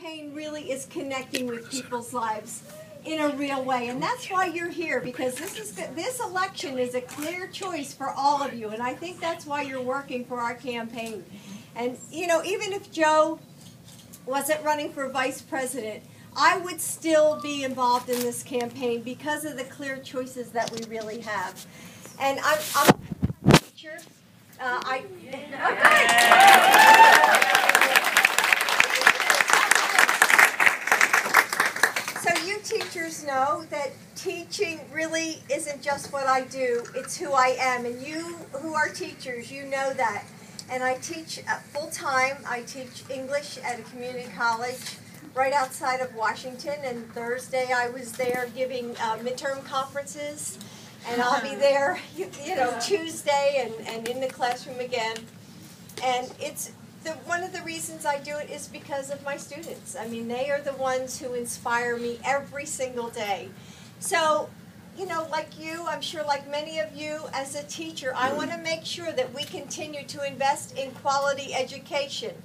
campaign really is connecting with people's lives in a real way, and that's why you're here, because this election is a clear choice for all of you, and I think that's why you're working for our campaign. And you know, even if Joe wasn't running for vice president, I would still be involved in this campaign because of the clear choices that we really have. And I'm a teacher. So you teachers know that teaching really isn't just what I do, it's who I am. And you who are teachers, you know that. And I teach full-time. I teach English at a community college right outside of Washington. And Thursday I was there giving midterm conferences. And I'll be there, you know, Tuesday and in the classroom again. And it's one of the reasons I do it is because of my students. I mean, they are the ones who inspire me every single day. So, you know, like you, I'm sure like many of you as a teacher, I want to make sure that we continue to invest in quality education.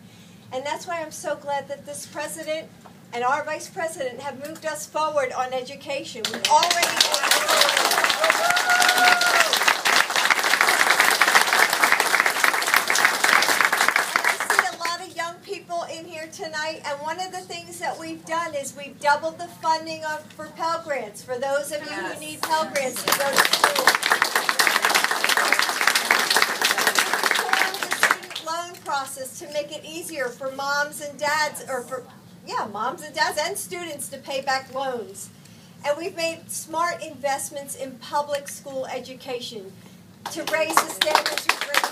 And that's why I'm so glad that this president and our vice president have moved us forward on education. We've already in here tonight, and one of the things that we've done is we've doubled the funding for Pell Grants for those of you who need Pell Grants to go to school. The student loan process to make it easier for moms and dads, moms and dads and students to pay back loans. And we've made smart investments in public school education to raise the standards of grades.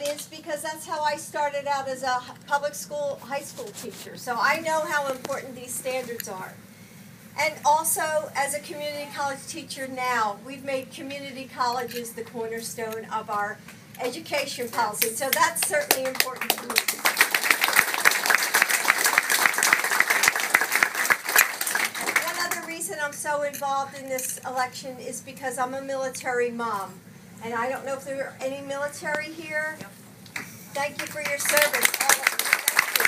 Is because that's how I started out as a public school, high school teacher. So I know how important these standards are. And also, as a community college teacher now, we've made community colleges the cornerstone of our education policy. So that's certainly important to me. One other reason I'm so involved in this election is because I'm a military mom. And I don't know if there are any military here. Yep. Thank you for your service, all of you. Thank you.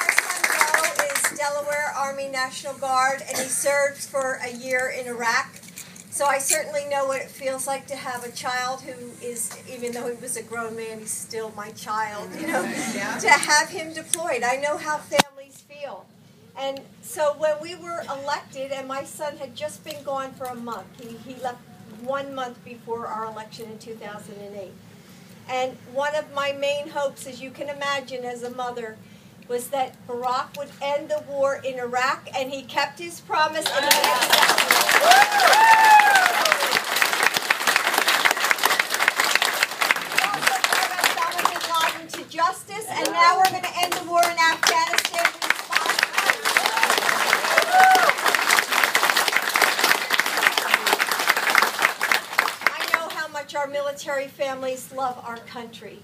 My son Joe is Delaware Army National Guard, and he served for a year in Iraq. So I certainly know what it feels like to have a child who is, even though he was a grown man, he's still my child, you know, to have him deployed. I know how families feel. And so when we were elected, and my son had just been gone for a month, he left 1 month before our election in 2008. And one of my main hopes, as you can imagine as a mother, was that Barack would end the war in Iraq, and he kept his promise. And he Osama bin Laden to justice, and now we're going to end the war in Afghanistan. Our military families love our country,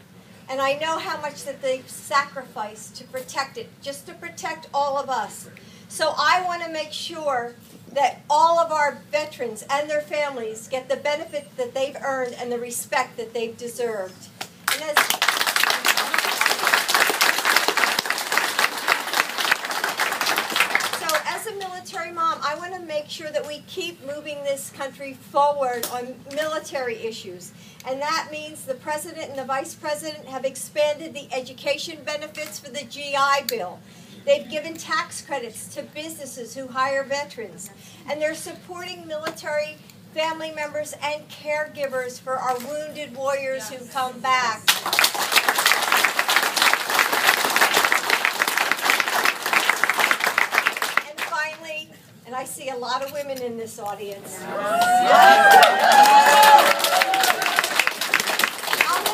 and I know how much that they've sacrificed to protect it, just to protect all of us. So I want to make sure that all of our veterans and their families get the benefit that they've earned and the respect that they've deserved. And as a military mom, I want to make sure that we keep moving this country forward on military issues. And that means the president and the vice president have expanded the education benefits for the GI Bill. They've given tax credits to businesses who hire veterans. And they're supporting military family members and caregivers for our wounded warriors who come back. And I see a lot of women in this audience. I'm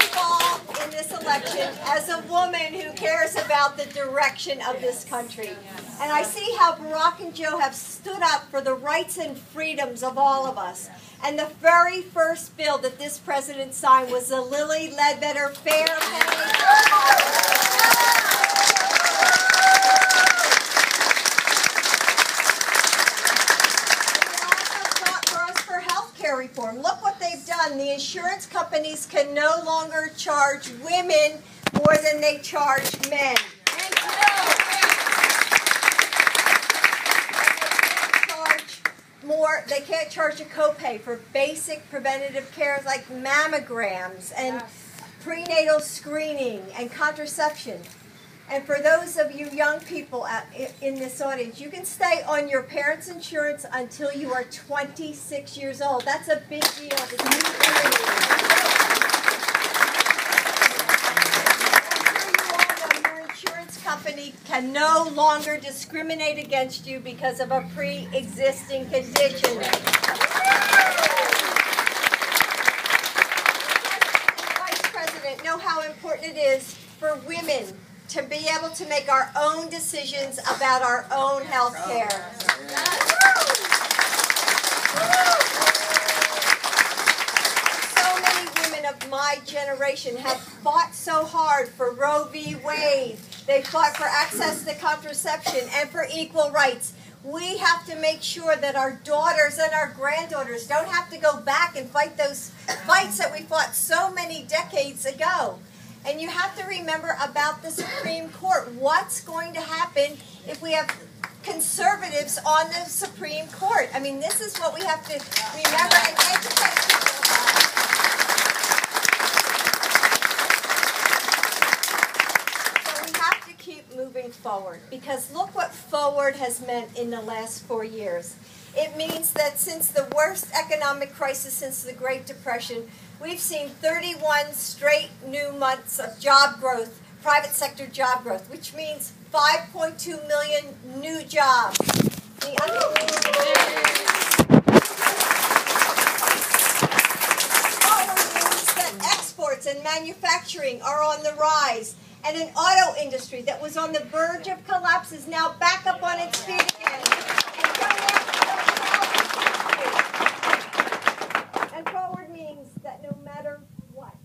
involved in this election as a woman who cares about the direction of this country. And I see how Barack and Joe have stood up for the rights and freedoms of all of us. And the very first bill that this president signed was the Lilly Ledbetter Fair Pay. Reform. Look what they've done. one, the insurance companies can no longer charge women more than they charge men. They can't charge a copay for basic preventative care like mammograms and prenatal screening and contraception. And for those of you young people in this audience, you can stay on your parents' insurance until you are 26 years old. That's a big deal. Your insurance company can no longer discriminate against you because of a pre-existing condition. Vice President, know how important it is for women to be able to make our own decisions about our own health care. So many women of my generation have fought so hard for Roe v. Wade. They fought for access to contraception and for equal rights. We have to make sure that our daughters and our granddaughters don't have to go back and fight those fights that we fought so many decades ago. And you have to remember about the Supreme Court. What's going to happen if we have conservatives on the Supreme Court? I mean, this is what we have to remember and educate people about. So we have to keep moving forward, because look what forward has meant in the last 4 years. It means that since the worst economic crisis since the Great Depression, we've seen 31 straight new months of job growth, private sector job growth, which means 5.2 million new jobs. Forward means that exports and manufacturing are on the rise, and an auto industry that was on the verge of collapse is now back up on its feet again. And forward means that no matter what,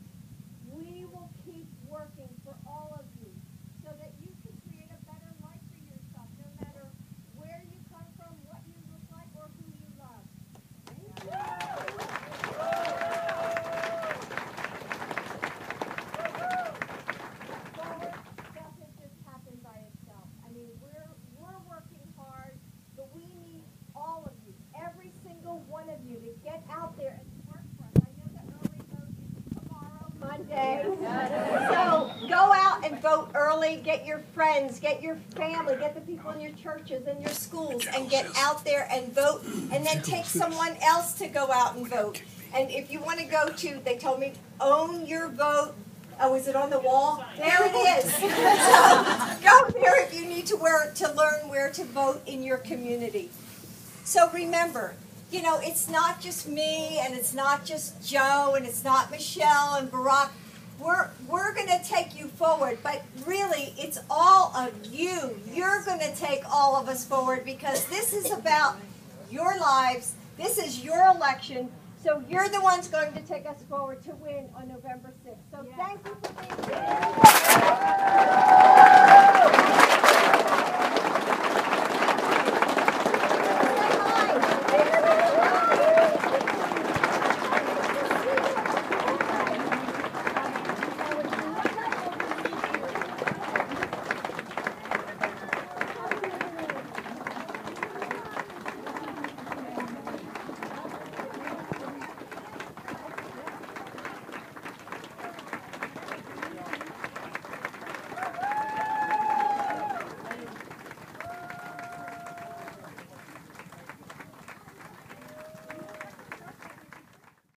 we will keep working for all of you so that you can create a better life for yourself, no matter where you come from, what you look like, or who you love. Thank you. Forward doesn't just happen by itself. I mean, we're working hard, but we need all of you, every single one of you, to get out there and work for us. I know that early vote is tomorrow, Monday. So go out and vote early. Get your friends, get your family, get the people in your churches and your schools, and get out there and vote. And then take someone else to go out and vote. And if you want to go to, they told me, own your vote. Oh, is it on the wall? There it is. So go there if you need to learn where to vote in your community. So remember, you know, it's not just me, and it's not just Joe, and it's not Michelle and Barack. We're going to take you forward, but really, it's all of you. You're going to take all of us forward, because this is about your lives. This is your election. So you're the ones going to take us forward to win on November 6th. So thank you for being here.